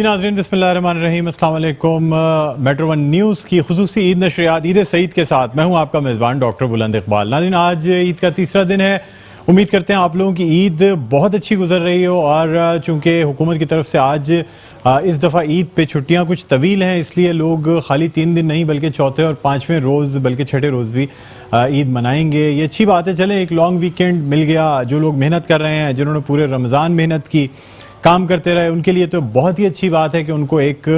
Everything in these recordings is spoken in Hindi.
जी नाज़रीन, बिस्मिल्लाहिर्रहमानिर्रहीम, अस्सलाम वालेकुम। मेट्रो वन न्यूज़ की खुसूसी ईद नशरियात ईद सईद के साथ मैं हूं आपका मेज़बान डॉक्टर बुलंद इकबाल। नाज़रीन, आज ईद का तीसरा दिन है। उम्मीद करते हैं आप लोगों की ईद बहुत अच्छी गुजर रही हो और चूँकि हुकूमत की तरफ से आज इस दफ़ा ईद पे छुट्टियां कुछ तवील हैं, इसलिए लोग खाली 3 दिन नहीं बल्कि चौथे और पाँचवें रोज़ बल्कि छठे रोज़ भी ईद मनाएंगे। ये अच्छी बात है। चलें, एक लॉन्ग वीकेंड मिल गया। जो लोग मेहनत कर रहे हैं, जिन्होंने पूरे रमज़ान मेहनत की, काम करते रहे, उनके लिए तो बहुत ही अच्छी बात है कि उनको एक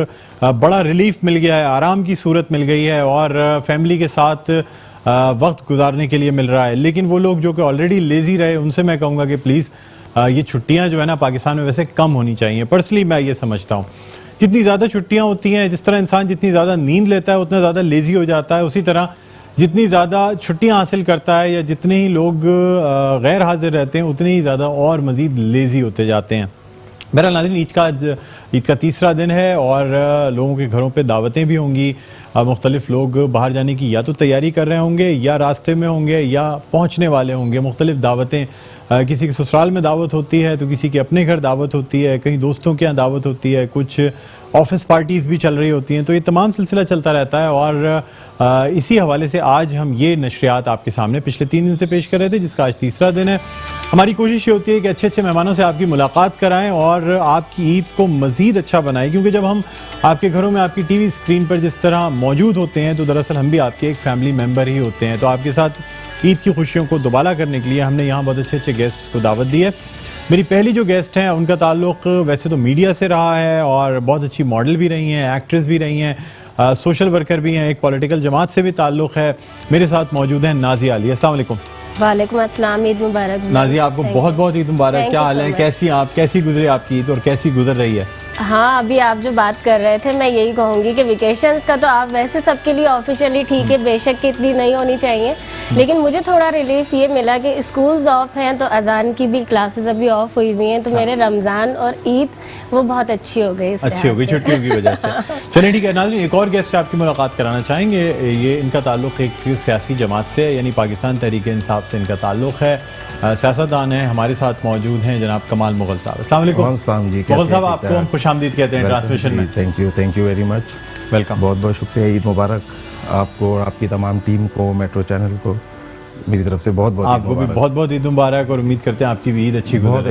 बड़ा रिलीफ मिल गया है, आराम की सूरत मिल गई है और फैमिली के साथ वक्त गुजारने के लिए मिल रहा है। लेकिन वो लोग जो कि ऑलरेडी लेज़ी रहे, उनसे मैं कहूँगा कि प्लीज़ ये छुट्टियाँ जो है ना पाकिस्तान में वैसे कम होनी चाहिए। पर्सनली मैं ये समझता हूँ, जितनी ज़्यादा छुट्टियाँ होती हैं, जिस तरह इंसान जितनी ज़्यादा नींद लेता है उतना ज़्यादा लेज़ी हो जाता है, उसी तरह जितनी ज़्यादा छुट्टियाँ हासिल करता है या जितने ही लोग गैर हाजिर रहते हैं उतने ही ज़्यादा और मज़ीद लेज़ी होते जाते हैं। बहरहाल नाज़रीन, ईद का तीसरा दिन है और लोगों के घरों पे दावतें भी होंगी। मुख्तलिफ लोग बाहर जाने की या तो तैयारी कर रहे होंगे या रास्ते में होंगे या पहुंचने वाले होंगे। मुख्तलिफ दावतें, किसी के ससुराल में दावत होती है तो किसी के अपने घर दावत होती है, कहीं दोस्तों के यहाँ दावत होती है, कुछ ऑफिस पार्टीज़ भी चल रही होती हैं। तो ये तमाम सिलसिला चलता रहता है और इसी हवाले से आज हम ये नशरियात आपके सामने पिछले 3 दिन से पेश कर रहे थे, जिसका आज तीसरा दिन है। हमारी कोशिश ये होती है कि अच्छे अच्छे मेहमानों से आपकी मुलाकात कराएं और आपकी ईद को मज़ीद अच्छा बनाएं, क्योंकि जब हम आपके घरों में आपकी टीवी स्क्रीन पर जिस तरह मौजूद होते हैं तो दरअसल हम भी आपके एक फैमिली मेम्बर ही होते हैं। तो आपके साथ ईद की खुशियों को दोबारा करने के लिए हमने यहाँ बहुत अच्छे अच्छे गेस्ट्स को दावत दी है। मेरी पहली जो गेस्ट हैं उनका ताल्लुक़ वैसे तो मीडिया से रहा है और बहुत अच्छी मॉडल भी रही हैं, एक्ट्रेस भी रही हैं, सोशल वर्कर भी हैं, एक पॉलिटिकल जमात से भी ताल्लुक़ है। मेरे साथ मौजूद हैं नाज़िया अली। अस्सलाम वालेकुम। वालेकुम अस्सलाम, ईद मुबारक। नाज़िया, आपको बहुत बहुत ईद मुबारक। क्या हाल है? कैसी गुजरी आपकी ईद और कैसी गुजर रही है? हाँ, अभी आप जो बात कर रहे थे मैं यही कहूँगी कि वेकेशंस का तो आप वैसे सबके लिए ऑफिशियली ठीक है, बेशक कि इतनी नहीं होनी चाहिए, लेकिन मुझे थोड़ा रिलीफ ये मिला कि स्कूल्स ऑफ हैं तो अजान की भी क्लासेस अभी ऑफ हुई हुई हैं, तो मेरे रमज़ान और ईद वो बहुत अच्छी हो गई, अच्छी हो गई छुट्टियों की वजह से। चलिए ठीक है नाज़रीन, एक और गेस्ट से आपकी मुलाकात कराना चाहेंगे। ये इनका ताल्लुक़ एक सियासी जमात से है, यानी पाकिस्तान तहरीक इंसाफ से इनका ताल्लुक़ है। सियासतदान है। हमारे साथ मौजूद हैं जनाब कमाल मुगल साहब। अस्सलाम वालेकुम। मुगल साहब, आपको हम खुशामदीद कहते हैं ट्रांसमिशन में। Thank you very much, welcome. बहुत बहुत शुक्रिया। ईद मुबारक आपको और आपकी तमाम टीम को, मेट्रो चैनल को मेरी तरफ से बहुत बहुत। आपको भी बहुत बहुत ईद मुबारक और उम्मीद करते हैं आपकी भी ईद अच्छी, बहुत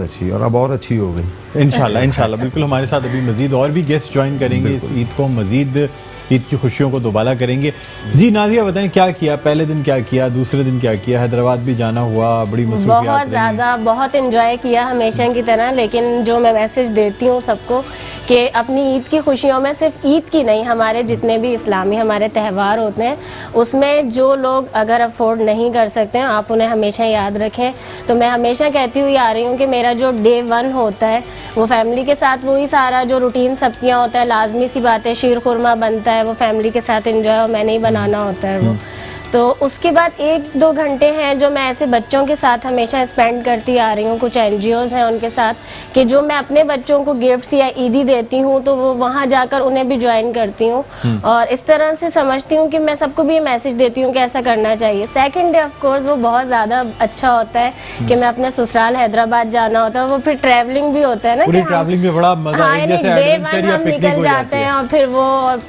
अच्छी और अब और अच्छी हो गई इंशाल्लाह। बिल्कुल, हमारे साथ अभी मजीद और भी गेस्ट ज्वाइन करेंगे। इस ईद को मजीद ईद की खुशियों को दोबारा करेंगे। जी नाज़िया, बताएं क्या किया, पहले दिन क्या किया, दूसरे दिन क्या किया? हैदराबाद भी जाना हुआ, बड़ी मसरूफियात बहुत ज़्यादा, बहुत एंजॉय किया हमेशा की तरह। लेकिन जो मैं मैसेज देती हूँ सबको कि अपनी ईद की खुशियों में सिर्फ ईद की नहीं, हमारे जितने भी इस्लामी हमारे त्यौहार होते हैं उसमें जो लोग अगर अफोर्ड नहीं कर सकते हैं आप उन्हें हमेशा याद रखें। तो मैं हमेशा कहती हुई आ रही हूँ कि मेरा जो डे 1 होता है वो फैमिली के साथ वही सारा जो रूटीन सबके यहाँ होता है, लाजमी सी बात है, शीर खुरमा बनता है, वो फैमिली के साथ एंजॉय मैंने ही बनाना होता है वो। तो उसके बाद 1-2 घंटे हैं जो मैं ऐसे बच्चों के साथ हमेशा स्पेंड करती आ रही हूँ। कुछ NGOs हैं उनके साथ कि जो मैं अपने बच्चों को गिफ्ट्स या ईदी देती हूँ तो वो वहाँ जाकर उन्हें भी ज्वाइन करती हूँ और इस तरह से समझती हूँ कि मैं सबको भी ये मैसेज देती हूँ कि ऐसा करना चाहिए। सेकंड डे ऑफ कोर्स वो बहुत ज़्यादा अच्छा होता है कि मैं अपने ससुराल हैदराबाद जाना होता है, वो फिर ट्रैवलिंग भी होता है ना, ट्रैवलिंग में बड़ा मजा है, जैसे डे 1 हम निकल जाते हैं और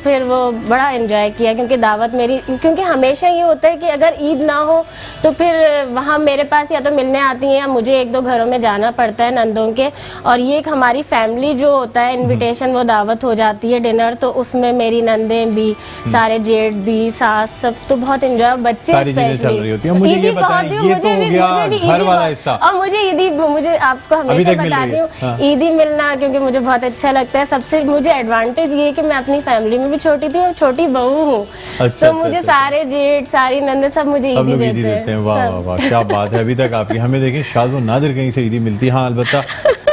फिर वो बड़ा एंजॉय किया, क्योंकि दावत मेरी, क्योंकि हमेशा ये होता है कि अगर ईद ना हो तो फिर वहाँ मेरे पास या तो मिलने आती हैं या मुझे 1-2 घरों में जाना पड़ता है नंदों के, और ये एक हमारी फैमिली जो होता है इनविटेशन, वो दावत हो जाती है डिनर, तो उसमें मेरी नंदें भी, सारे जेठ भी, सास, सब तो बहुत एंजॉय, बच्चे स्पेशली। और मुझे आपको हमेशा बताती हूँ ईदी मिलना, क्योंकि मुझे बहुत अच्छा लगता है। सबसे मुझे एडवांटेज ये कि मैं अपनी फैमिली में भी छोटी थी और छोटी बहू हूँ, तो मुझे सारे जेठ, सारी नंदे सब मुझे ईदी देते हैं। वाह वाह वाह, क्या बात है। अभी तक आपकी, हमें देखें शाज़ो नादिर कहीं से ईदी मिलती है। हाँ, अलबत्ता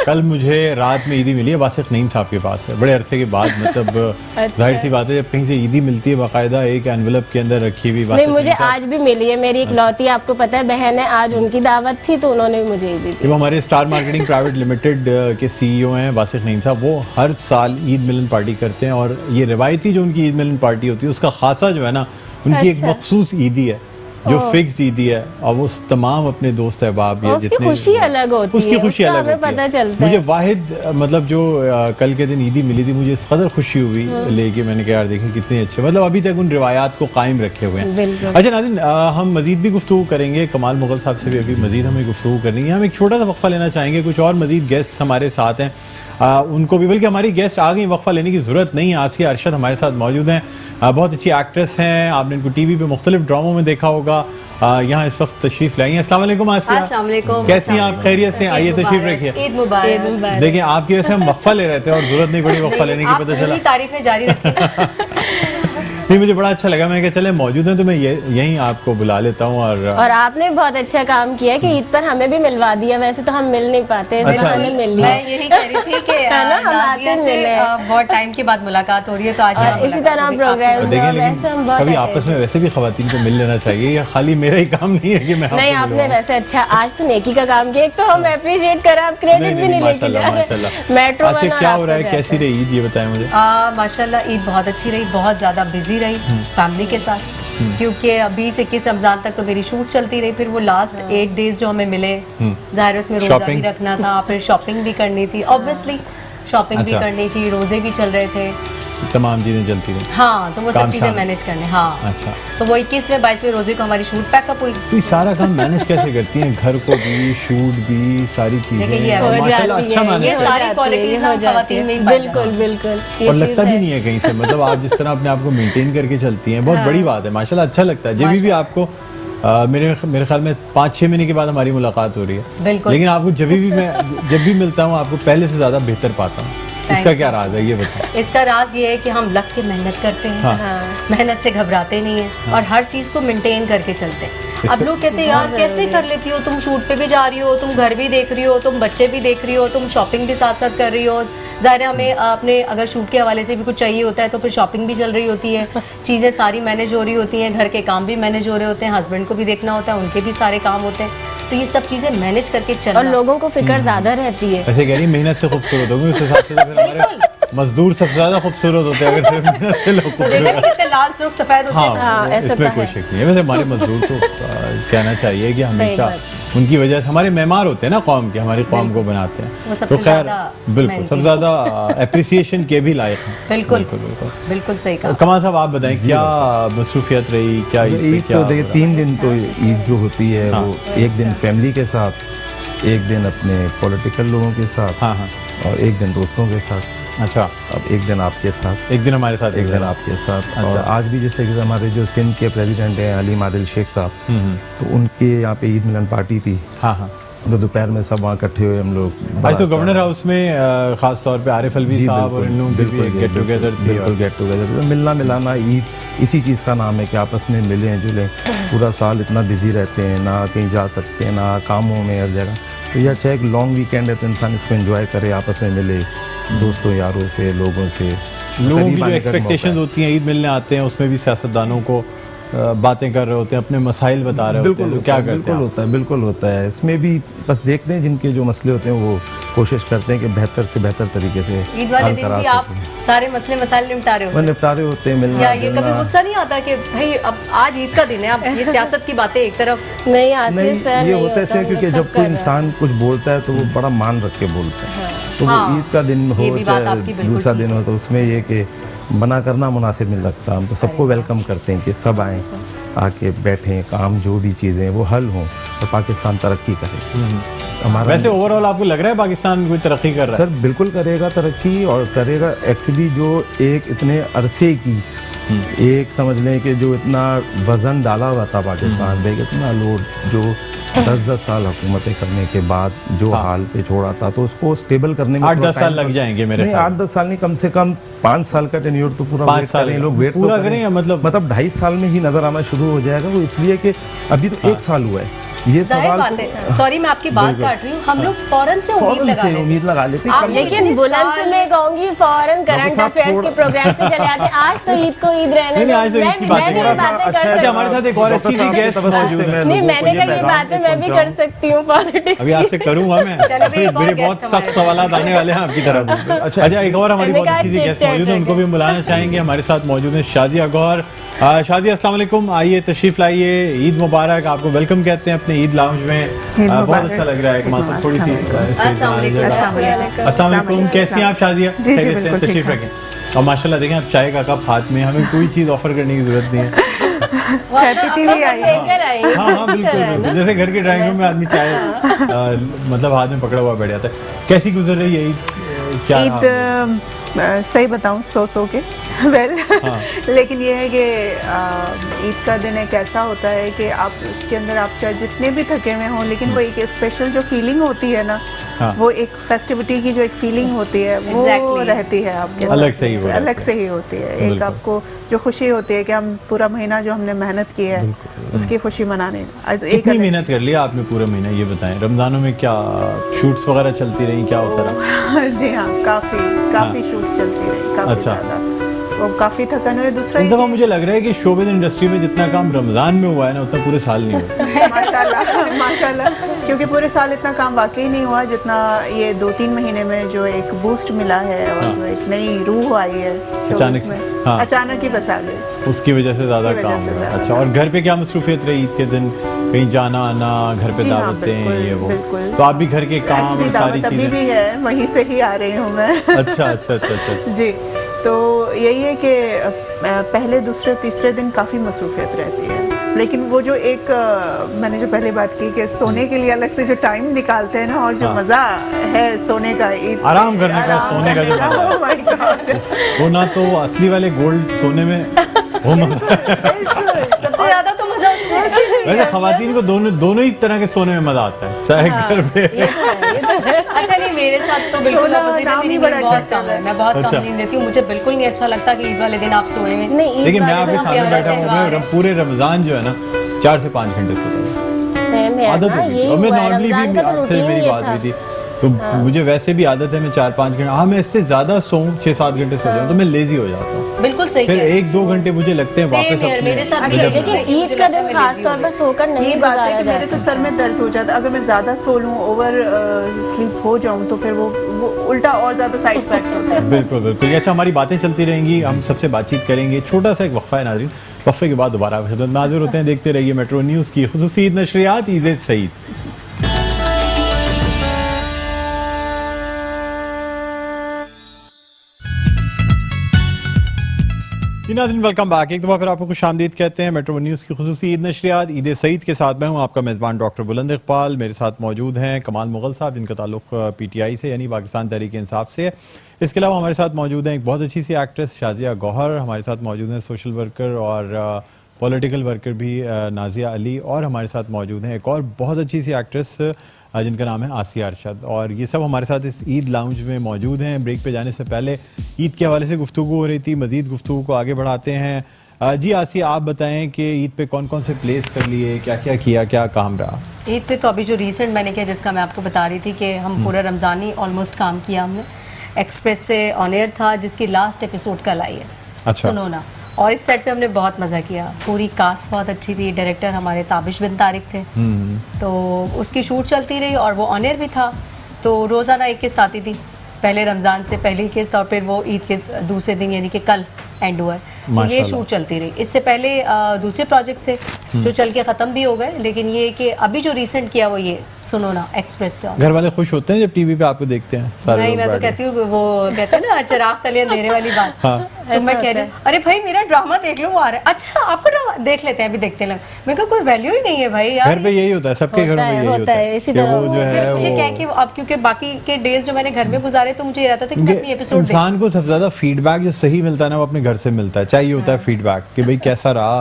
कल मुझे रात में ईदी मिली है, वासिक नईम साहब के पास है, बड़े अरसे के बाद। मतलब जाहिर सी बात है जब कहीं से ईदी मिलती है बाकायदा एक एनवेलप के अंदर रखी हुई। नहीं, मुझे आज भी मिली है, मेरी इकलौती आपको पता है बहन है, आज उनकी दावत थी तो उन्होंने भी मुझे ईदी दी। वो हमारे स्टार मार्केटिंग प्राइवेट लिमिटेड के CEO हैं वासिक नईम साहब, वो हर साल ईद मिलन पार्टी करते हैं और ये रिवायती जो उनकी ईद मिलन पार्टी होती है उसका खासा जो है ना, उनकी एक मखसूस ईदी है। जो फिक्स्ड ईदी है, और वो तमाम अपने दोस्त अहबाब या उसकी जितने खुशी अलग होती उसकी है, खुशी उसका अलग हमें होती है। पता चलता मुझे है। वाहिद मतलब जो कल के दिन ईदी मिली थी, मुझे इस कदर खुशी हुई लेके, मैंने कहा यार देखें कितने अच्छे, मतलब अभी तक उन रिवायात को कायम रखे हुए हैं। बिल्कुल। अच्छा नाज़रीन, हम मजीद भी गुफ्तगू करेंगे, कमाल मुगल साहब से भी अभी मजीद हमें गुफ्तगू करनी है। हम एक छोटा सा वक्फा लेना चाहेंगे, कुछ और मजीद गेस्ट हमारे साथ हैं, उनको भी, बल्कि हमारी गेस्ट आ गई, वक्फा लेने की ज़रूरत नहीं। आसिया अरशद हमारे साथ मौजूद हैं, बहुत अच्छी एक्ट्रेस हैं, आपने इनको टीवी पे मुख्तलिफ ड्रामों में देखा होगा, यहाँ इस वक्त तशरीफ लाई हैं। अस्सलाम वालेकुम आसिया। अस्सलाम वालेकुम। कैसी हैं आप? खैरियत से? आइए तशरीफ रखिए। ईद मुबारक। देखिए आपकी वजह से हम वक्फा ले रहे थे और जरूरत नहीं पड़ी वक्फा लेने की, पता चला। तारीफें जारी रखिए। नहीं, मुझे बड़ा अच्छा लगा, मैंने कहा चले मौजूद हैं तो मैं यहीं आपको बुला लेता हूँ। और आपने बहुत अच्छा काम किया कि ईद पर हमें भी मिलवा दिया, वैसे तो हम मिल नहीं पाते, इस अच्छा। बार हमें मिल लिया। मैं यही कह रही थी कि है ना, हम नाज़िया आते से मिले। बहुत टाइम के बाद मुलाकात हो रही है, तो आज यहाँ इसी मुलाकात तरह हो गई। प्रोग्राम्स में देखिए, और वैसे हम लेकिन बहुत कभी attached आपस में वैसे भी खवातीन को मिल लेना चाहिए, या खाली मेरा ही काम नहीं है कि मैं नहीं, आपको आपने मिलवाऊं। वैसे अच्छा आज तो नेकी का काम किया, एक तो हम अप्रिशिएट करें, आप क्रेडिट भी नहीं लेके जा माशाल्लाह रहे। माशाल्लाह। मेट्रो आज से वन और क्या हो आपको रहा है, जाता कैसी रही ईद, ये बताएं मुझे। माशाल्लाह ईद बहुत अच्छी रही, बहुत ज़्यादा बिजी रही फैमिली के साथ, क्योंकि 20-21 रमज़ान तक तो मेरी शूट चलती रही, फिर वो लास्ट 8 डेज जो हमें मिले, ज़ाहिर है उसमें रोज़ा भी Shopping? रखना था, फिर शॉपिंग भी करनी थी, ऑब्वियसली शॉपिंग भी अच्छा। करनी थी, रोज़े भी चल रहे थे, तमाम चीजें चलती रही। हाँ, तो वो काम सब चीज़ें शाम। मैनेज करने। हाँ, अच्छा, तो वो 21वें 22वें रोज़े को हमारी शूट पैकअप हुई। तो ये सारा काम मैनेज कैसे करती हैं? घर को भी, शूट भी, सारी चीजें। देखिए, ये हो और माशाल्लाह जाती अच्छा है, मैनेज ये करती सारी हो qualities जाती है, हम हो जाती खवातीन है। में ही पाई बिल्कुल जाती बिल्कुल, हैं। ये और लगता चीज़ भी है। नहीं है कहीं से, मतलब आप जिस तरह अपने आप को मेंटेन करके चलती हैं, बहुत बड़ी बात है माशाल्लाह, अच्छा लगता है। जब भी आपको मेरे ख्याल में 5-6 महीने के बाद हमारी मुलाकात हो रही है, बिल्कुल। लेकिन आपको जब भी मिलता हूँ आपको पहले से ज्यादा बेहतर पाता हूँ। इसका क्या राज है, ये बताओ। इसका राज ये है कि हम लग के मेहनत करते हैं, हाँ। मेहनत से घबराते नहीं हैं, और हर चीज़ को मेंटेन करके चलते हैं। अब लोग कहते हैं यार कैसे कर लेती हो, तुम शूट पे भी जा रही हो, तुम घर भी देख रही हो, तुम बच्चे भी देख रही हो, तुम शॉपिंग भी साथ साथ कर रही हो। ज़ाहिर है हमें अपने अगर शूट के हवाले से भी कुछ चाहिए होता है तो फिर शॉपिंग भी चल रही होती है, चीज़ें सारी मैनेज हो रही होती हैं, घर के काम भी मैनेज हो रहे होते हैं, हस्बैंड को भी देखना होता है, उनके भी सारे काम होते हैं, तो ये सब चीज़ें मैनेज करके और चलना। लोगों को फिक्र ज्यादा रहती है। ऐसे कह रही मेहनत से खूबसूरत होगी, उस हिसाब से तो फिर हमारे मजदूर सबसे ज्यादा खूबसूरत होते हैं, अगर सिर्फ मेहनत से लोग तो देखा नहीं खूबसूरत। कितने लाल सुर्ख सफ़ेद होते हैं। हाँ, वो ऐसा इसमें तो कोई है। शक नहीं है। वैसे हमारे मजदूर तो कहना चाहिए कि हमेशा बात। उनकी वजह से हमारे मेहमान होते हैं ना कौम के, हमारी कौम को बनाते वो हैं, सबसे तो खैर ज़्यादा बिल्कुल मेहनती सबसे ज्यादा अप्रिसिएशन के भी लायक हैं। बिल्कुल बिल्कुल। बिल्कुल सही कहा। कमाल साहब आप बताएं, क्या मसरूफियत रही, क्या ईद पे ईद क्या तो देखिए हो रहा? 3 दिन तो ईद जो होती है हाँ। वो एक दिन फैमिली के साथ, एक दिन अपने पॉलिटिकल लोगों के साथ, हाँ हाँ, और एक दिन दोस्तों के साथ, अच्छा, अब एक दिन आपके साथ, एक दिन हमारे साथ, एक दिन आपके साथ। अच्छा। और आज भी जैसे कि हमारे जो सिंध के प्रेसिडेंट हैं अलीम आदिल शेख साहब, तो उनके यहाँ पे ईद मिलन पार्टी थी, हाँ हाँ। तो दोपहर में सब वहाँ इकट्ठे हुए हम लोग। आज तो गवर्नर हाउस में खास तौर पे आरिफ अलवी जी, साहब और इन लोगों की भी गेट टुगेदर थी। बिल्कुल गेट टुगेदर, तो मिलना मिलाना ईद इसी चीज़ का नाम है कि आपस में मिलें जुलें। पूरा साल इतना बिजी रहते हैं, ना कहीं जा सकते हैं, ना कामों में हर जगह, तो यह अच्छा एक लॉन्ग वीकेंड है तो इंसान इसको एंजॉय करे, आपस में मिले दोस्तों यारों से, लोगों से। लोगों की करीब जो आने का मौका एक्सपेक्टेशंस है। होती हैं, ईद मिलने आते हैं, उसमें भी सियासतदानों को बातें कर रहे होते हैं, अपने मसाइल बता रहे होते हैं, तो क्या करते बिल्कुल हैं? होता है, बिल्कुल होता है। इसमें भी बस देखते हैं जिनके जो मसले होते हैं वो कोशिश करते हैं कि बेहतर से बेहतर तरीके से ईद वाले हल दिन करा भी आप सकें। सारे मसले मसाइल निपटा रहे वो हो, निपटा रहे होते हैं, मिलना या ये कभी जुलना। गुस्सा नहीं आता कि भाई अब आज ईद का दिन है, अब ये सियासत की बातें एक तरफ। नहीं, आसिफ नहीं, इस तरह ये नहीं होता है इसलिए हम क्योंकि लोग जब सब कोई कर रहे हैं। इंसान कुछ बोलता है तो वो बड़ा मान रख के बोलता है, तो वो हाँ, ईद का दिन ये हो भी बात चाहे आपकी बिल्कुल दूसरा ठीक दिन हो, तो उसमें ये कि मना करना मुनासिब नहीं लगता। हम तो सबको वेलकम करते हैं कि सब आएँ, आके बैठें, काम जो भी चीज़ें वो हल हों और पाकिस्तान तरक्की करे। हमारा वैसे ओवरऑल आपको लग रहा है पाकिस्तान कोई तरक्की कर रहा है? सर बिल्कुल करेगा तरक्की, और करेगा एक्चुअली जो एक इतने अरसे की एक समझ लें कि जो इतना वज़न डाला हुआ था पाकिस्तान पे, इतना लोड जो 10-10 साल हुकूमतें करने के बाद जो हाल पे छोड़ा था, तो उसको स्टेबल करने में 8-10 साल लग जाएंगे मेरे नहीं, ख्याल 8-10 साल नहीं, कम से कम 5 साल का टेन्योर तो पूरा 5 वेट साल करें लोग, वेट पूरा तो करें या मतलब 2.5 साल में ही नजर आना शुरू हो जाएगा। वो इसलिए कि अभी तो 1 साल हुआ है ये जाहिर सवाल बात है, सॉरी मैं आपकी बात काट रही हूँ, हम लोग फौरन से उम्मीद फौरन लगा से लेते हैं। उम्मीद लगा लेते हैं। आप कम- लेकिन बुलंद से मैं कहूंगी फौरन करंट साहब अफेयर्स के थोड़ा- प्रोग्राम्स पे चले आते हैं। आज तो ईद को ईद रहने नहीं, दो, आज तो ईद मैं की भी बातें मैं भी थोड़ा सा बातें कर अच्छा, सकती अच्छा, हूँ। हमारे साथ एक और अच्छी सी गेस्ट मौजूद है। नहीं, मैंने कहा ये बातें मैं भी कर सकती हूँ पॉलिटिक्स अभी आपसे करूंगा मैं, चलो भाई, एक और मेरे guest बहुत हमारे सख्त सवाल आने वाले हैं आपकी तरफ। अच्छा, एक और हमारी मैंने बहुत कहा अच्छी सी गेस्ट chit-chat मौजूद है, उनको भी हम बुलाना चाहेंगे। हमारे साथ मौजूद है शादिया गौहर, शादिया अस्सलाम वालेकुम, आइए तशरीफ लाइए, ईद मुबारक, आपको वेलकम कहते हैं अपने ईद लाउंज में। बहुत अच्छा लग रहा है, माशा थोड़ी सी अस्सलाम वालेकुम, कैसी हैं आप शादिया? जी जी बिल्कुल तशरीफ रखें। और माशाल्लाह देखें आप चाय का कप हाथ में, हमें कोई चीज़ ऑफर करने की जरूरत नहीं है। चाय पीती हुई आई है। हाँ हाँ बिल्कुल बिल्कुल, जैसे घर के ड्राइंग रूम में आदमी चाय मतलब हाथ में पकड़ा हुआ बैठ जाता है। कैसी गुजर रही है ईद? क्या रहा? ईद सही बताऊं सो के वेल लेकिन ये है कि ईद का दिन एक ऐसा होता है कि आप इसके अंदर आप चाहे जितने भी थके हुए हों, लेकिन वो एक स्पेशल जो फीलिंग होती है ना, वो एक फेस्टिविटी की जो एक फीलिंग होती है वो रहती है आपके साथ। अलग से ही अलग से ही होती है। एक आपको जो खुशी होती है कि हम पूरा महीना जो हमने मेहनत की है उसकी खुशी मनाने। कितनी मेहनत कर लिया आपने पूरा महीना, ये बताएं। रमजानों में क्या शूट्स वगैरह चलती रही, क्या होता रहा? जी हाँ, काफी शूट्स चलती रही, काफी ज्यादा। वो काफी थकन हुई। दूसरा इस दफा मुझे लग रहा है कि शोबिज़ इंडस्ट्री में जितना काम रमजान में हुआ है ना, उतना पूरे साल नहीं हुआ। माशाल्लाह, क्योंकि पूरे साल इतना काम वाकई नहीं हुआ जितना ये 2-3 महीने में जो एक बूस्ट मिला है और जो एक नई रूह आई है शोबिज़ में, अचानक ही बस आ गई, उसकी वजह से ज्यादा काम हुआ। अच्छा, और घर पे क्या मसरूफियत रही ईद के दिन? कहीं जाना आना, घर पे दावतें, ये वो? तो आप भी घर के काम और सारी चीजें? अभी भी है, वहीं से ही आ रही हूँ मैं। अच्छा जी, तो यही है कि पहले दूसरे तीसरे दिन काफ़ी मसरूफियत रहती है, लेकिन वो जो एक मैंने जो पहले बात की कि सोने के लिए अलग से जो टाइम निकालते हैं ना, और जो मज़ा है सोने का, आराम करने का, सोने का जो मज़ा, oh my God, वो ना तो असली वाले गोल्ड सोने में वो मज़ा सबसे ज्यादा तो मजा वैसे खवातीन को दोनों ही तरह के सोने में मज़ा आता है, चाहे घर पे। अच्छा नहीं, मेरे साथ तो बिल्कुल opposite है, मेरी नींद बहुत कम है, मैं बहुत कम नींद लेती हूँ, मुझे बिल्कुल नहीं अच्छा लगता कि ईद वाले दिन आप सोए हुए। लेकिन मैं आपके सामने बैठा हूँ, मैं पूरे रमजान जो है ना 4 से 5 घंटे सोता हूँ, आदत हो गई। और मैं नॉर्मली भी आपसे मेरी बात हुई थी तो मुझे वैसे भी आदत है, मैं 4-5 घंटे, हाँ मैं इससे ज्यादा सोऊं 6-7 घंटे सो जाऊं तो मैं लेजी हो जाता हूँ। बिल्कुल सही, फिर 1-2 घंटे मुझे लगते हैं वापस अपने। लेकिन ईद का दिन खास तौर पर सोकर नहीं बात है कि गुजारा मेरे तो सर में दर्द हो जाता है अगर मैं ज्यादा सो लूं, ओवर स्लीप हो जाऊं तो फिर वो उल्टा और ज्यादा साइड इफेक्ट होता है। बिल्कुल बिल्कुल। अच्छा, हमारी बातें चलती रहेंगी, हम सबसे बातचीत करेंगे, छोटा सा एक वक्फा है नाज़रीन, वक्फे के बाद दोबारा खिदमत में हाजिर होते हैं। देखते रहिए मेट्रो न्यूज़ की खुसूसी ईद नशरियात ईद सईद। नाज़रीन वेलकम बैक, एक दफ़ा फिर आपको खुशामदीद कहते हैं मेट्रो न्यूज़ की खुसूसी ईद नशरियात ईद सईद के साथ। मैं हूँ आपका मेज़बान डॉक्टर बुलंद इकबाल। मेरे साथ मौजूद हैं कमाल मुगल साहब, जिनका ताल्लुक़ PTI से यानी पाकिस्तान तहरीक इंसाफ से है। इसके अलावा हमारे साथ मौजूद हैं एक बहुत अच्छी सी एक्ट्रेस शाजिया गौहर, हमारे साथ मौजूद हैं सोशल वर्कर और पॉलिटिकल वर्कर भी नाजिया अली, और हमारे साथ मौजूद हैं एक और बहुत अच्छी सी एक्ट्रेस जिनका नाम है आसिया अरशद। और ये सब हमारे साथ इस ईद लाउंज में मौजूद हैं। ब्रेक पे जाने से पहले ईद के हवाले से गुफ्तगू हो रही थी, मज़ीद गुफ्तगू को आगे बढ़ाते हैं। जी आसिया, आप बताएं कि ईद पे कौन कौन से प्लेस कर लिए, क्या क्या किया, क्या काम रहा? ईद पे तो अभी जो रिसेंट मैंने किया, जिसका मैं आपको बता रही थी कि हम पूरा रमज़ान ही ऑलमोस्ट काम किया हमने। एक्सप्रेस से ऑन एयर था, जिसकी लास्ट एपिसोड कल आई है। अच्छा। सुनो ना, और इस सेट पे हमने बहुत मज़ा किया, पूरी कास्ट बहुत अच्छी थी, डायरेक्टर हमारे ताबिश बिन तारिक थे, तो उसकी शूट चलती रही और वो ऑन एयर भी था। तो रोज़ाना एक किस्त आती थी, पहले रमज़ान से पहली किस्त और फिर वो ईद के दूसरे दिन यानी कि कल एंड हुआ है, तो ये शूट चलती रही। इससे पहले दूसरे प्रोजेक्ट्स थे जो चल के ख़त्म भी हो गए, लेकिन ये कि अभी जो रिसेंट किया वो ये सुनो ना एक्सप्रेस से। घर वाले खुश होते हैं जब टीवी पे आपको देखते हैं? नहीं, मैं तो कहती हूँ, वो कहते हैं ना चिराग तले अंधेरे वाली बात। तो मैं कह रही हूँ अरे भाई मेरा ड्रामा देख लो, वो आ रहा है, अच्छा आपको ड्रामा देख लेते हैं, अभी देखते हैं। मैं कहा कोई वैल्यू ही नहीं है भाई यार। घर पे यही होता है, सबके घरों में यही होता है इसी तरह। वो जो है मुझे क्या कि अब क्योंकि बाकी के डेज जो मैंने घर में गुजारे तो मुझे ये रहता था कि मैं अपनी एपिसोड इंसान को सबसे ज्यादा फीडबैक जो सही मिलता है ना, वो अपने घर से मिलता है। चाहिए होता है फीडबैक कि भाई कैसा रहा,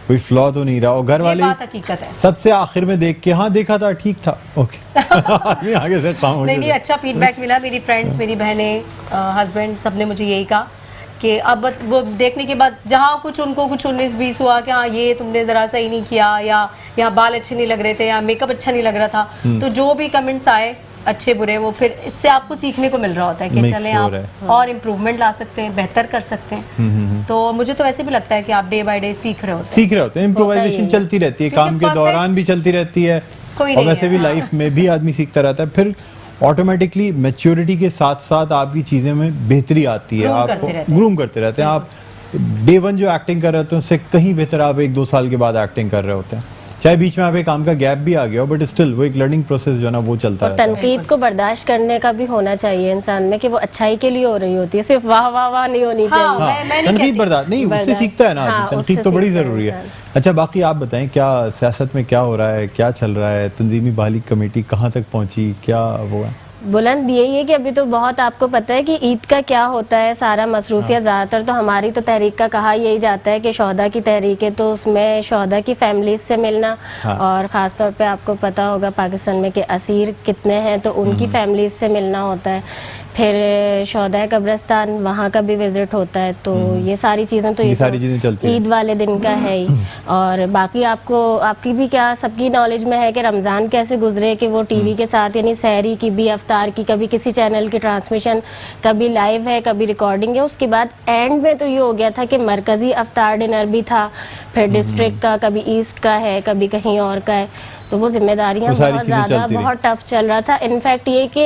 कोई फ्लॉ तो नहीं रहा, और घर वाले हकीकत है सबसे आखिर में देख के हाँ देखा था ठीक था, ओके आगे से काम हो नहीं नहीं, अच्छा फीडबैक मिला। मेरी फ्रेंड्स, मेरी बहनें, हस्बैंड, सबने मुझे यही कहा कि अब वो देखने के बाद जहाँ कुछ उनको कुछ 19-20 हुआ कि हाँ ये तुमने ज़रा सही नहीं किया, या यहाँ बाल अच्छे नहीं लग रहे थे, या मेकअप अच्छा नहीं लग रहा था, तो जो भी कमेंट्स आए अच्छे बुरे, वो फिर इससे आपको सीखने को मिल रहा होता है कि चलें आप और इम्प्रूवमेंट ला सकते हैं, बेहतर कर सकते हैं। तो मुझे तो वैसे भी लगता है कि आप डे बाय डे सीख रहे होते हैं, इम्प्रोवाइजेशन चलती रहती है, काम के दौरान भी चलती रहती है, और वैसे भी लाइफ में भी आदमी सीखता रहता है। फिर ऑटोमेटिकली मैच्योरिटी के साथ साथ आपकी चीज़ें में बेहतरी आती है, आपको ग्रूम करते रहते हैं आप। डे वन जो एक्टिंग कर रहे होते हैं उससे कहीं बेहतर आप 1-2 साल के बाद एक्टिंग कर रहे होते हैं, चाहे बीच में आप एक काम का गैप भी आ गया हो, बट स्टिल वो एक लर्निंग प्रोसेस जो है ना वो चलता और रहता है। तनकीद को बर्दाश्त करने का भी होना चाहिए इंसान में कि वो अच्छाई के लिए हो रही होती है, सिर्फ वाह वाह वाह नहीं होनी हाँ, चाहिए। मैं नहीं तनकीद कहती। बर्दाश्त नहीं, उससे बर्दाश्त। सीखता है ना हाँ, आदमी, तनकीद उससे तो बड़ी सीखता है ज़रूरी है। इंसान। अच्छा, बाकी आप बताएं क्या सियासत में क्या हो रहा है, क्या चल रहा है, तंजीमी बहाली कमेटी कहाँ तक पहुंची, क्या वो है? बुलंद यही है कि अभी तो बहुत आपको पता है कि ईद का क्या होता है, सारा मसरूफिया ज़्यादातर तो हमारी तो तहरीक का कहा यही जाता है कि शोहदा की तहरीक है, तो उसमें शोहदा की फैमिलीज से मिलना, और ख़ास तौर पे आपको पता होगा पाकिस्तान में कि असीर कितने हैं, तो उनकी फैमिलीज से मिलना होता है। फिर शोहदा कब्रिस्तान वहाँ का भी विज़िट होता है, तो ये सारी चीज़ें तो ये ये सारी तो चीज़ें चलती हैं। ईद वाले दिन का है ही। और बाकी आपकी भी क्या सबकी नॉलेज में है कि रमज़ान कैसे गुजरे, कि वो टीवी के साथ यानी सहरी की भी, अफ्तार की, कभी किसी चैनल की ट्रांसमिशन, कभी लाइव है, कभी रिकॉर्डिंग है। उसके बाद एंड में तो ये हो गया था कि मरकज़ी अफ्तार डिनर भी था, फिर डिस्ट्रिक्ट का, कभी ईस्ट का है, कभी कहीं और का है, तो वो जिम्मेदारियां वो सारी बहुत चीज़ें ज़्यादा चलती रही। बहुत टफ चल रहा था। इनफैक्ट ये कि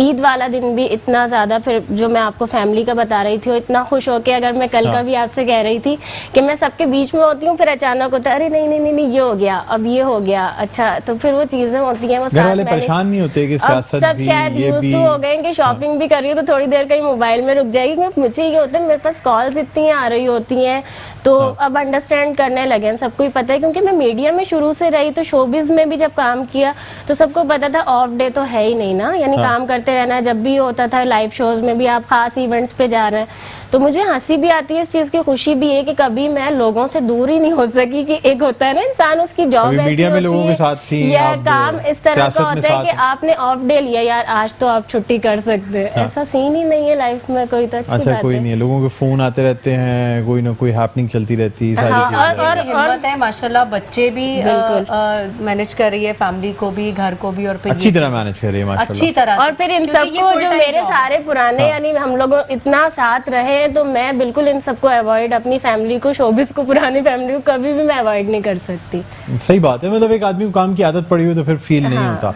ईद वाला दिन भी इतना ज़्यादा, फिर जो मैं आपको फैमिली का बता रही थी, वो इतना खुश होके, अगर मैं कल का भी आपसे कह रही थी कि मैं सबके बीच में होती हूँ, फिर अचानक होता है अरे नहीं नहीं नहीं नहीं ये हो गया, अब ये हो गया, अच्छा, तो फिर वो चीज़ें होती हैं, वो घर वाले परेशान नहीं होते कि अब सियासत सब भी, शायद ये यूज भी? टू हो गए कि शॉपिंग भी कर रही हूँ तो थोड़ी देर कहीं मोबाइल में रुक जाएगी, क्योंकि मुझे ये होता है मेरे पास कॉल्स इतनी आ रही होती हैं, तो अब अंडरस्टैंड करने लगे हैं, सबको ही पता है, क्योंकि मैं मीडिया में शुरू से रही, तो शोबिज में भी जब काम किया तो सबको पता था ऑफ डे तो है ही नहीं ना, यानी काम करते रहना है। जब भी होता था लाइव शोज में भी, आप खास इवेंट्स पे जा रहे हैं, तो मुझे हंसी भी आती है इस चीज़ की, खुशी भी है कि कभी मैं लोगों से दूर ही नहीं हो सकी, कि एक होता है ना इंसान उसकी जॉब कभी ऐसी मीडिया में होती लोगों है, के साथ थी, या आप काम इस तरह सियासत का में होता है साथ कि हैं। आपने ऑफ डे लिया, यार आज तो आप छुट्टी कर सकते हैं, ऐसा सीन ही नहीं है लाइफ में कोई, तो अच्छी अच्छा, बात कोई है। नहीं है, लोगों के फोन आते रहते हैं, कोई ना कोई हैपनिंग चलती रहती है, सारी हाँ, चीजें। और हिम्मत है माशाल्लाह, बच्चे भी बिल्कुल। मैनेज कर रही है, फैमिली को भी, घर को भी, और फिर अच्छी ये तरह मैनेज कर रही है माशाल्लाह। अच्छी तरह और फिर इन क्योंकि ये सबको full जो time मेरे job है। सारे पुराने यानी हम लोग इतना साथ रहे हैं, तो मैं बिल्कुल इन सबको अवॉइड, अपनी फैमिली को, शोबिस को, पुरानी फैमिली को कभी भी मैं अवॉइड नहीं कर सकती। सही बात है, मतलब एक आदमी को काम की आदत पड़ी हुई तो फिर फील नहीं होता।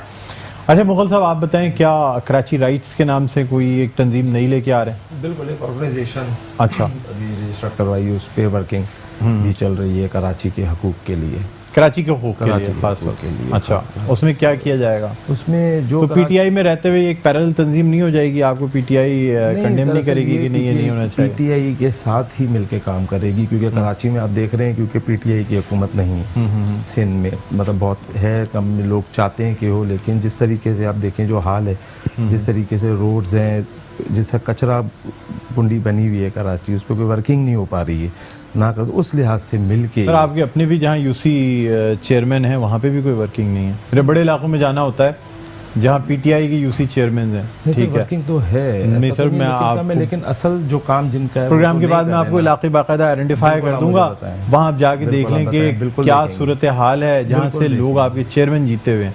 अच्छा मुगल साहब, आप बताएं क्या कराची राइट्स के नाम से कोई एक तंजीम नई लेके आ रहे हैं? बिल्कुल, एक ऑर्गेनाइजेशन अच्छा, अभी रजिस्टर करवाई है, उस पे वर्किंग भी चल रही है कराची के हकूक के लिए, कराची के हुकूक के कराची लिए के खास हुकूक तौर के लिए अच्छा, खासकर। उसमें क्या किया जाएगा? उसमें जो तो पीटीआई में रहते हुए एक पैरेलल तंजीम नहीं हो जाएगी? आपको पीटीआई कंडेम नहीं करेगी कि नहीं, ये नहीं होना चाहिए? पीटीआई के साथ ही मिलके काम करेगी, क्योंकि कराची में आप देख रहे हैं, क्योंकि पीटीआई की हुकूमत नहीं है सिंध में, मतलब बहुत है कम, लोग चाहते हैं कि हो, लेकिन जिस तरीके से आप देखें जो हाल है, जिस तरीके से रोड्स हैं, जिसका कचरा कुंडी बनी हुई है कराची, उस पर कोई वर्किंग नहीं हो पा रही है ना, कर उस लिहाज से मिल के। सर आपके अपने भी जहाँ यूसी चेयरमैन है वहाँ पे भी कोई वर्किंग नहीं है? फिर बड़े इलाकों में जाना होता है जहाँ पीटीआई के यूसी चेयरमैन हैं, ठीक है? वर्किंग तो है, नहीं ऐसा सर, तो मैं लेकिन आपको लेकिन असल जो काम जिनका है, प्रोग्राम वो के तो बाद नहीं मैं कर आपको रहे हैं इलाके बाकायदा आइडेंटिफाई बिल्कुल, कर आप दूंगा, मुझे बताएं। वहाँ आप जाके बिल्कुल, देख लें आप कि बताएं, बिल्कुल क्या देखेंगे। सूरत हाल है जहाँ बिल्कुल से लोग देखेंगे। आपके चेयरमैन जीते हुए हैं।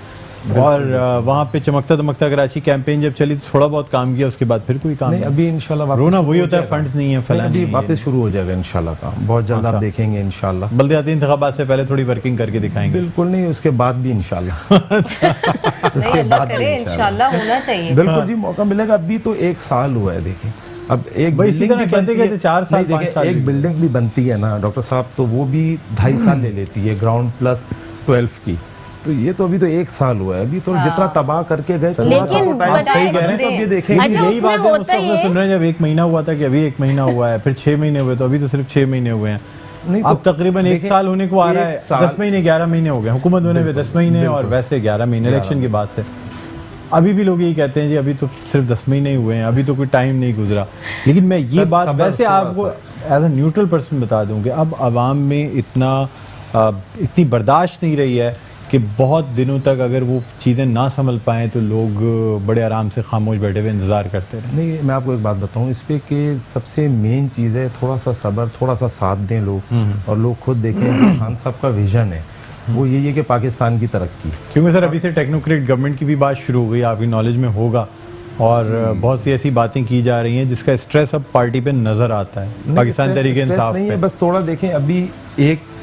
और वहाँ पे चमकता दमकता कराची कैंपेन जब चली तो थोड़ा बहुत काम किया, उसके बाद फिर कोई काम नहीं, अभी इंशाल्लाह वापस रोना शुरू वही हो होता है, जाएगा। फंड्स नहीं है, नहीं, फलाना अभी नहीं है। वापस शुरू हो जाएगा इंशाल्लाह का, बहुत जल्द अच्छा। आप देखेंगे इंशाल्लाह। बल्दियाती इंतखाबात से पहले थोड़ी वर्किंग करके दिखाएंगे। बिल्कुल नहीं, उसके बाद भी इंशाल्लाह। नहीं, अल्लाह करे, इंशाल्लाह होना चाहिए। बिल्कुल जी, मौका मिलेगा। अभी तो 1 साल हुआ है, देखिए अब एक भाई, इसी बिल्डिंग तरह भी कहते बनती है, कहते 4 साल, नहीं, 5 देखिए, साल एक भी। बिल्डिंग भी बनती है ना डॉक्टर साहब, तो वो भी 2.5 साल ले लेती है, ग्राउंड प्लस 12 की। तो ये तो अभी तो 1 साल हुआ है, अभी तो जितना तबाह करके गए, थोड़ा सा लेकिन तो टाइम बताएं- सही कह रहे हैं, तो अब ये देखेंगे। अच्छा, यही उसमें बात है, होता उसको ये- सुन रहे हैं, जब 1 महीना हुआ था कि अभी 1 महीना हुआ है, फिर 6 महीने हुए, तो अभी तो सिर्फ 6 महीने हुए हैं। नहीं, अब तो तकरीबन 1 देखिए, साल होने को आ रहा है, 1 साल 10 महीने 11 महीने हो गए हुकूमत होने में, 10 महीने और वैसे 11 महीने इलेक्शन के बाद से। अभी भी लोग यही कहते हैं जी अभी तो सिर्फ 10 महीने ही हुए हैं, अभी तो कोई टाइम नहीं गुजरा। लेकिन मैं ये बस बात सब्र वैसे थोड़ा आपको एज अ न्यूट्रल पर्सन बता दूं कि अब आवाम में इतनी बर्दाश्त नहीं रही है कि बहुत दिनों तक अगर वो चीज़ें ना संभल पाएँ तो लोग बड़े आराम से खामोश बैठे हुए इंतज़ार करते रहे। नहीं, मैं आपको एक बात बताऊं इस पे कि सबसे मेन चीज़ है थोड़ा सा सब्र, थोड़ा सा साथ दें लोग, और लोग खुद देखें। खान साहब का विजन है वो यही है कि पाकिस्तान की तरक्की। क्योंकि सर अभी से टेक्नोक्रेट गवर्नमेंट की भी बात शुरू हो गई, आपकी नॉलेज में होगा, और बहुत सी ऐसी बातें की जा रही हैं जिसका स्ट्रेस अब पार्टी पे नजर आता है, पाकिस्तान तहरीक स्ट्रेस इंसाफ नहीं है, पे। बस थोड़ा देखें। अभी एक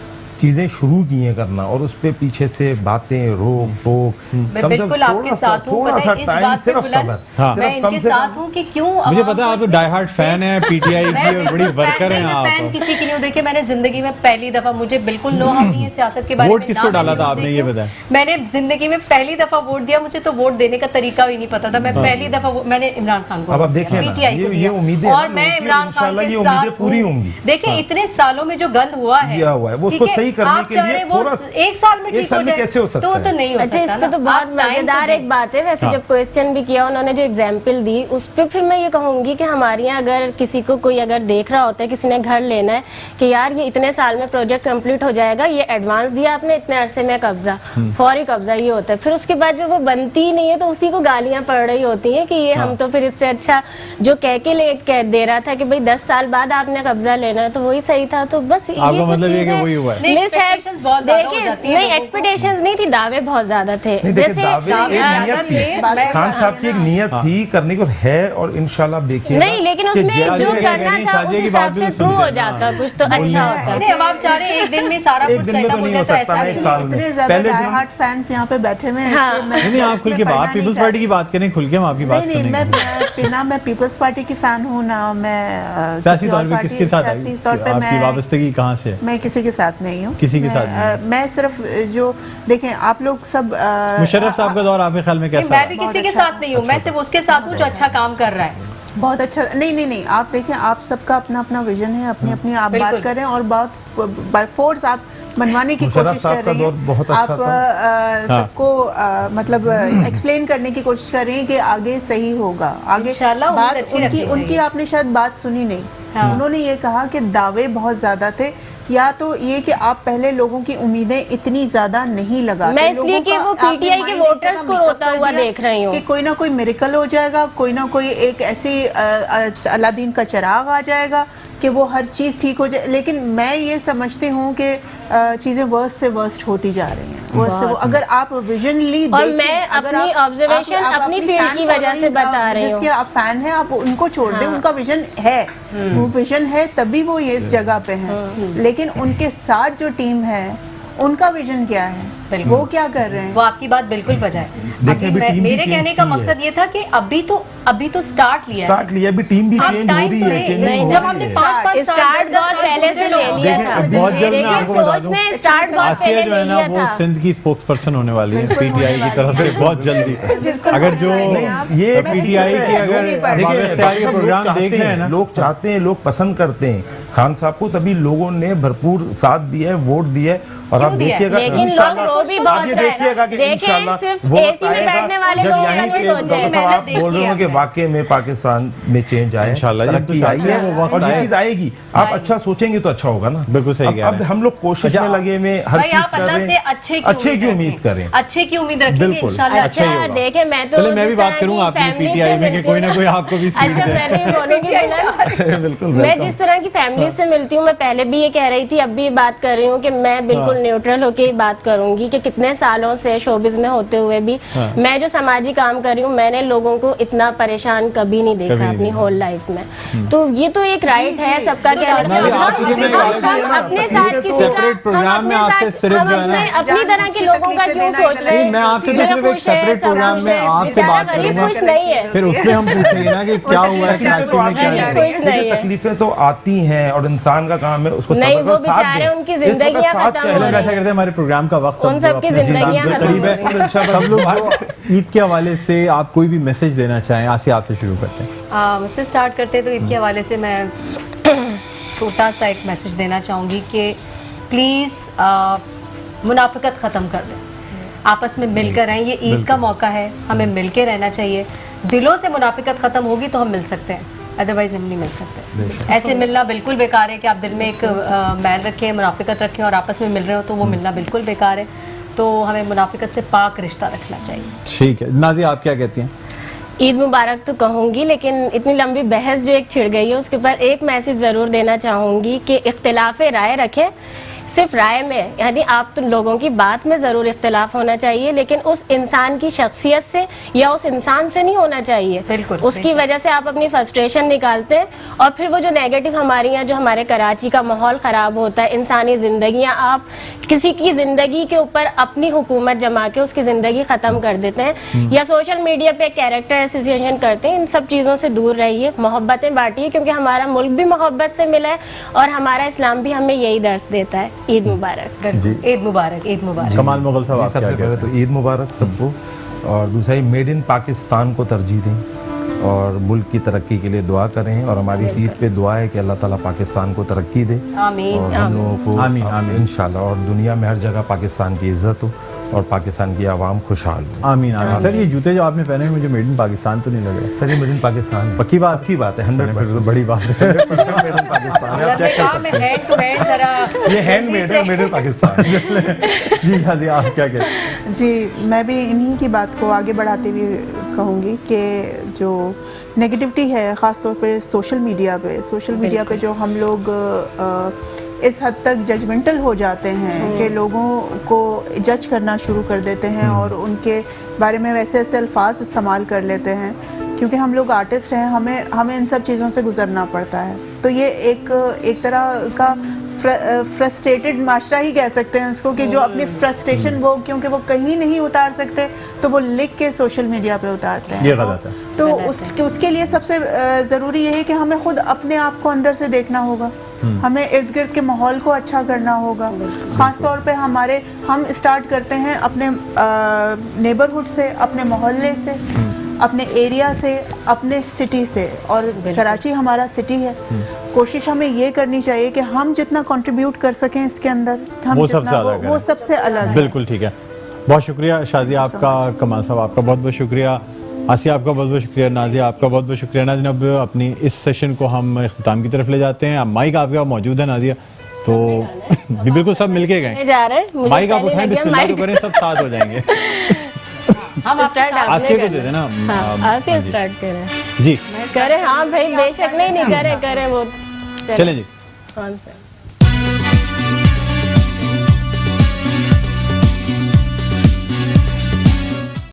चीजें शुरू की हैं करना और उस पे पीछे से बातें रोक टोक, मैं बिल्कुल आपके साथ हूँ, थोड़ा पता सा है, इस टाइम, बात पे सिर्फ बुलंद, सब्र, हाँ। मैं सिर्फ कम इनके से साथ कम। हूँ कि क्यों मुझे पता है आप तो डाई हार्ट फैन है पीटीआई मैं की, बिल्कुल बड़ी वर्कर फैन हैं नहीं, मैं फैन आप। किसी की नहीं हूँ। देखिए मैंने जिंदगी में पहली दफा, मुझे बिल्कुल नो हम नहीं है सियासत के बारे में, वोट किसको ना डाला मैं था न्यूज़ आपने, देखती ये हूँ। बताएं। मैंने जिंदगी में पहली दफा वोट दिया, मुझे तो वोट देने का तरीका भी नहीं पता था। मैं पहली दफा मैंने इमरान खान को अब आप वोट दिया, देखिए ना, पीटीआई को ये दिया। उम्मीदें हैं और ना मैं लोगों की, इमरान खान इंशाल्लाह के ये उम्मीदें साथ पूरी हूँ। होंगी। देखिए इतने सालों में जो गंद हुआ है, किया हुआ है, वो ठीक उसको सही करने आप के चाह लिए रहे हैं वो थोड़ा- एक साल में एक ठीक साल हो में जाए, कैसे हो सकता तो है? नहीं हो अच्छा, सकता इस पे ना। तो बहुत आप time मजेदार तो एक बात है वैसे, हाँ। जब क्वेश्चन भी किया उन्होंने, जो एग्जाम्पल दी उस पे फिर मैं ये कहूंगी कि हमारे यहाँ अगर किसी को कोई अगर देख रहा होता है, किसी ने घर लेना है कि यार ये इतने साल में प्रोजेक्ट कंप्लीट हो जाएगा, ये एडवांस दिया आपने, इतने अरसे में कब्जा, फौरी कब्जा ये होता है। फिर उसके बाद जो वो बनती ही नहीं है तो उसी को गालियां पड़ रही होती हैं कि ये हम तो फिर इससे अच्छा जो कह के कह दे रहा था कि भाई 10 साल बाद आपने कब्जा लेना है तो वही सही था। तो बस आपका मतलब ये कि वही हुआ है। नहीं, expectations बहुत ज्यादा हो जाती हैं नहीं, लोगों को। एक्सपेक्टेशंस नहीं थी, दावे बहुत ज्यादा थे। नहीं, देखिए, दावे एक नियत थी, खान साहब की एक नियत थी करने को है, और इंशाल्लाह आप देखिए नहीं, लेकिन उसमें जो करना था उस हिसाब से ट्रू हो जाता, कुछ तो अच्छा होता। नहीं, अब आप चाह रहे हैं एक दिन में सारा एक कुछ दिन में सेटअप तो हो नहीं हो जाता है, सकता ऐसा ना, एक नहीं। साल में। इतने ज्यादा पहले डाई जो हार्ट फैंस यहाँ पे बैठे हुए हैं, हाँ। इसलिए मैं नहीं आप खुल के इसमें बात, पढ़ना पीपल्स नहीं पार्टी की बात करें, खुल के हम आपकी बात नहीं नहीं, सुनेंगे। मैं पीपल्स पार्टी की फैन हूँ ना, मैं सियासी किसी तौर और पे पार्टी, किसके साथ सियासी आई तौर पे आपकी मैं वाबस्तगी कहाँ से है? मैं किसी के साथ नहीं हूँ, किसी के साथ नहीं मैं सिर्फ जो देखें आप लोग सब मुशर्रफ साहब का दौर आपके ख्याल में नहीं, कैसा मैं भी रहा? किसी के अच्छा साथ नहीं हूँ, मैं सिर्फ उसके साथ हूँ जो अच्छा काम कर रहा है। बहुत अच्छा। नहीं नहीं नहीं, आप देखें, आप सबका अपना अपना विजन है, अपनी अपनी आप बिल्कुल। बात कर रहे हैं और बहुत बाय फोर्स आप मनवाने की मुशर्रफ कोशिश साहब कर का रही दौर हैं, बहुत अच्छा आप था। सबको मतलब एक्सप्लेन करने की कोशिश कर रही हैं कि आगे सही होगा, आगे इंशाल्लाह उम्मीद बात अच्छी रखनी उनकी चाहिए। उनकी आपने शायद बात सुनी नहीं। हाँ। उन्होंने ये कहा कि दावे बहुत ज्यादा थे, या तो ये कि आप पहले लोगों की उम्मीदें इतनी ज्यादा नहीं लगाते। मैं इसलिए लोगों कि का वो आपने PTI के mind वोटर्स एक जगह को make up रोता कर हुआ दिया देख रही हूँ। कि कोई ना कोई मिरेकल हो जाएगा, कोई ना कोई एक ऐसी अलादीन का चिराग आ जाएगा कि वो हर चीज़ ठीक हो जाए। लेकिन मैं ये समझती हूँ कि चीज़ें वर्स्ट से वर्स्ट होती जा रही हैं, वर्स्ट से वो। अगर आप विजनली और मैं अपनी observation अपनी field की वजह से बता रही हूँ। जिसके आप फैन हैं, आप उनको छोड़ दें, उनका विजन है, वो विजन है तभी वो ये इस जगह पे हैं। लेकिन उनके साथ जो टीम है उनका विजन क्या है, बिल्कुल। वो क्या कर रहे हैं? वो आपकी बात बिल्कुल बजाय। देखिए, अभी टीम भी मेरे change कहने का की है। मकसद ये था कि अभी तो स्टार्ट लिया है। स्टार्ट लिया, अभी टीम भी अब चेंज हो time रही तो है, नहीं, चेंजिंग नहीं, हो जब रही हमने है। 5-5 साल, स्टार्ट 10-10 बहुत साल पहले से सोचे ले लोग। लिया देखिए, था। अब बहुत जल्द मैं देखिए, आपको बता सोच दूं, ने स्टार्ट बहुत आसिया पहले जो ले है ना लिया वो था। सिंध की स्पोक्स पर्सन होने वाली है बिल्कुल पीटीआई होने की तरफ वाली से बहुत जल्दी। जिसको अगर जो नहीं, आप- ये मैं पीटीआई इसलिए के नहीं अगर पढ़ रही। अवाम इख्तियार के लोग प्रोग्राम चाहते देख रहे हैं ना, लोग चाहते हैं, लोग पसंद करते हैं खान साहब को, तभी लोगों ने भरपूर साथ दिया है, वोट दिया है। और क्यों आप दिया है? देखिएगा लेकिन लोग इंशाल्लाह, रो भी आप बहुत ये रहे हैं। देखिएगा कि देखें, इंशाल्लाह सिर्फ वो AC में आएगा बैठने वाले जब लोग यहीं नहीं के सोच रहे हैं। डॉक्टर साहब आप मेहनत बोल रहे हो कि देखी वाकई में पाकिस्तान में चेंज आए, इंशाल्लाह, ये तरक्की तो आई है, वो वक्त और ये आएगा। चीज आएगी। आप अच्छा सोचेंगे तो अच्छा होगा ना। बिल्कुल सही कह रहे अब हैं। हम लोग कोशिश में लगे में हर भाई चीज आप कर अल्लाह रहे से हैं, अच्छे की उम्मीद करें। अच्छे की उम्मीद रखेंगे बिल्कुल। इंशाल्लाह। अच्छा ही अच्छा होगा। देखे, मैं तो चलिए मैं भी जिस बात तरह करूं की आपकी family से पीटीआई में कि मिलती कोई ना हूँ कोई आपको भी सीट अच्छा दे। मैंने बोलूंगी बिल्कुल मैं welcome। जिस तरह की फैमिली से मिलती हूँ, मैं पहले भी ये कह रही थी, अब भी ये बात कर रही हूँ कि मैं बिल्कुल न्यूट्रल होकर ही बात करूंगी कि कितने सालों से शोबिज में होते हुए भी मैं जो सामाजिक काम कर रही हूँ, मैंने लोगों को इतना परेशान कभी नहीं देखा अपनी होल लाइफ में। तो ये तो एक राइट है सबका कहने नाज़ी, का। आप ये भी हम अपने साथ किसी का, सेपरेट प्रोग्राम में आपसे सिर्फ जो है ना, अपनी तरह के लोगों का क्यों सोच रहे हैं? मैं आपसे तो मेरा सिर्फ एक खुश है, सेपरेट सब प्रोग्राम खुश में है, आपसे बेचारा बात गरीब करूंगा। खुश नहीं है। फिर उसमें हम पूछेंगे ना कि क्या हुआ है, क्या तो चीजें क्या आती हैं। हैं। खुश नहीं है। तकलीफें तो आती हैं और इंसान का काम है उसको नहीं, सब्र वो और साथ बेचारे दें। उनकी इस वक्त जिंदगियां साथ खत्म चाहिए। हो चलो रही वैसा करते हैं, हमारे प्रोग्राम का वक्त उन अब सबकी अपने जिंदगियां के खत्म करीब हो है। सब लोग ईद के हवाले से आप कोई भी मैसेज देना चाहें, आसिया आपसे शुरू करते हैं। मुझसे स्टार्ट करते हैं तो ईद के हवाले से मैं छोटा सा एक मैसेज देना चाहूँगी कि प्लीज़ मुनाफिकत ख़त्म कर दें, आपस में मिलकर रहें। ये ईद का मौका है, हमें मिलकर रहना चाहिए। दिलों से मुनाफिकत ख़त्म होगी तो हम मिल सकते हैं, अदरवाइज हम नहीं मिल सकते। ऐसे मिलना बिल्कुल बेकार है कि आप दिल में एक मैल रखें, मुनाफिकत रखें और आपस में मिल रहे हो, तो वो मिलना बिल्कुल बेकार है। तो हमें मुनाफिकत से पाक रिश्ता रखना चाहिए। ठीक है नाज़ी, आप क्या कहती हैं? ईद मुबारक तो कहूँगी, लेकिन इतनी लंबी बहस जो एक छिड़ गई है उसके ऊपर एक मैसेज ज़रूर देना चाहूँगी कि इख्तिलाफ राय रखें, सिर्फ राय में, यानी आप तो लोगों की बात में ज़रूर इख्तिलाफ होना चाहिए, लेकिन उस इंसान की शख्सियत से या उस इंसान से नहीं होना चाहिए। बिल्कुल, उसकी वजह से आप अपनी फ्रस्ट्रेशन निकालते हैं, और फिर वो जो नेगेटिव हमारे यहाँ जो हमारे कराची का माहौल ख़राब होता है, इंसानी ज़िंदगियाँ, आप किसी की ज़िंदगी के ऊपर अपनी हुकूमत जमा के उसकी ज़िंदगी ख़त्म कर देते हैं, या सोशल मीडिया पे कैरेक्टर एसोसिएशन करते हैं। इन सब चीज़ों से दूर रहिए, मोहब्बतें बांटिए, क्योंकि हमारा मुल्क भी मोहब्बत से मिला है और हमारा इस्लाम भी हमें यही दर्स देता है। ईद मुबारक। ईद मुबारक, ईद मुबारक। कमाल मुगल साहब, आप क्या सबसे पहले कहते तो ईद मुबारक सबको, और दूसरा ही मेड इन पाकिस्तान को तरजीह दें और मुल्क की तरक्की के लिए दुआ करें, और हमारी इस ईद पे दुआ है कि अल्लाह ताला पाकिस्तान को तरक्की दे आमीन। और हम लोगों को आमीन, आमीन। इंशाल्लाह, और दुनिया में हर जगह पाकिस्तान की इज्जत हो और पाकिस्तान की आवाम खुशहाल हो। आमीन आमीन। सर ये जूते जो आपने पहने हैं मुझे मेड इन पाकिस्तान तो नहीं लग रहा? सर ये मेड इन पाकिस्तान पक्की बात की बात है, 100% फिर तो बड़ी बात है। मेड इन पाकिस्तान है। मैंने कहा मैं हैंड टू हैंड जरा ये हैंडमेड है, मेड इन पाकिस्तान। जी हादी, आप क्या कहते हैं? जी, मैं भी इन्हीं की बात को आगे बढ़ाते हुए कहूँगी कि जो नेगेटिविटी है ख़ास तौर पे सोशल मीडिया पे जो हम लोग इस हद तक जजमेंटल हो जाते हैं कि लोगों को जज करना शुरू कर देते हैं और उनके बारे में वैसे ऐसे अल्फाज इस्तेमाल कर लेते हैं, क्योंकि हम लोग आर्टिस्ट हैं, हमें इन सब चीज़ों से गुजरना पड़ता है। तो ये एक तरह का फ्रस्ट्रेटेड माशरा ही कह सकते हैं उसको, कि जो अपनी फ्रस्ट्रेशन वो क्योंकि वो कहीं नहीं उतार सकते तो वो लिख के सोशल मीडिया पे उतारते हैं। ये गलत है। तो उसके लिए सबसे ज़रूरी ये है कि हमें खुद अपने आप को अंदर से देखना होगा, हमें इर्द गिर्द के माहौल को अच्छा करना होगा। ख़ास तौर पे हम स्टार्ट करते हैं अपने नेबरहुड से, अपने मोहल्ले से, अपने एरिया से, अपने सिटी से, और कराची हमारा सिटी है। कोशिश हमें ये करनी चाहिए कि हम जितना कंट्रीब्यूट कर सकें इसके अंदर, हम वो जितना वो सबसे अलग है। बिल्कुल ठीक है। बहुत शुक्रिया शाजिया आपका, कमाल साहब आपका बहुत बहुत शुक्रिया, आसिया आपका बहुत बहुत शुक्रिया, नाजिया आपका बहुत बहुत शुक्रिया। नाज़रीन, अब अपनी इस सेशन को हम इख्तिताम की तरफ ले जाते हैं। अब माइक आपके मौजूद है नाजिया, तो बिल्कुल सब मिलके गए जा रहे हैं, माइक आप उठाएं, बिस्मिल्लाह तो करें, सब साथ हो जाएंगे। हम आसिया को दे देना। आसिया स्टार्ट करें जी करें। हाँ भाई, बेशक नहीं करें वो चलें जी। कौन सा